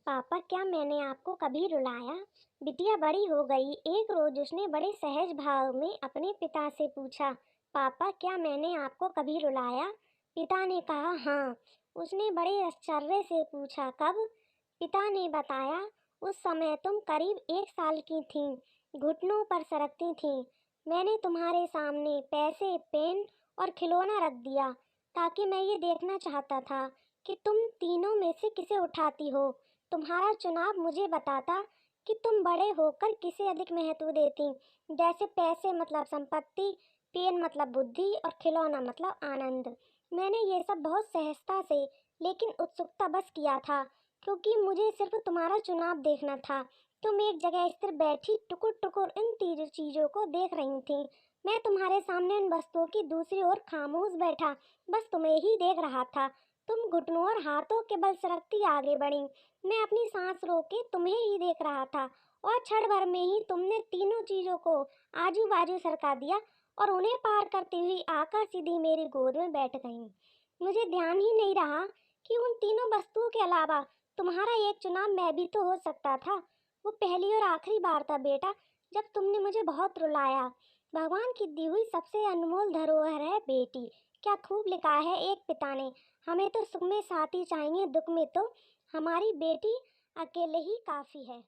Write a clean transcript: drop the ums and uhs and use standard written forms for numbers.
पापा, क्या मैंने आपको कभी रुलाया? बिटिया बड़ी हो गई। एक रोज उसने बड़े सहज भाव में अपने पिता से पूछा, पापा, क्या मैंने आपको कभी रुलाया? पिता ने कहा, हाँ। उसने बड़े आश्चर्य से पूछा, कब? पिता ने बताया, उस समय तुम करीब 1 साल की थीं, घुटनों पर सरकती थीं। मैंने तुम्हारे सामने पैसे, पेन और खिलौना रख दिया, ताकि मैं ये देखना चाहता था कि तुम तीनों में से किसे उठाती हो। तुम्हारा चुनाव मुझे बताता कि तुम बड़े होकर किसे अधिक महत्व देती। जैसे पैसे मतलब संपत्ति, पेन मतलब बुद्धि और खिलौना मतलब आनंद। मैंने ये सब बहुत सहजता से लेकिन उत्सुकता बस किया था, क्योंकि मुझे सिर्फ तुम्हारा चुनाव देखना था। तुम एक जगह स्थिर बैठी टुकुर टुकुर इन तीनों चीज़ों को देख रही थी। मैं तुम्हारे सामने उन वस्तुओं की दूसरी ओर खामोश बैठा बस तुम्हें ही देख रहा था। तुम घुटनों और हाथों के बल सरकती आगे बढ़ी। मैं अपनी सांस रोके तुम्हें ही देख रहा था, और क्षण भर में ही तुमने तीनों चीजों को आजू बाजू सरका दिया और उन्हें पार करती हुई आकर सीधी मेरी गोद में बैठ गई। मुझे ध्यान ही नहीं रहा कि उन तीनों वस्तुओं के अलावा तुम्हारा एक चुनाव मैं भी तो हो सकता था। वो पहली और आखिरी बार था बेटा, जब तुमने मुझे बहुत रुलाया। भगवान की दी हुई सबसे अनमोल धरोहर है बेटी। क्या खूब लिखा है एक पिता ने। हमें तो सुख में साथी चाहिए, दुख में तो हमारी बेटी अकेले ही काफ़ी है।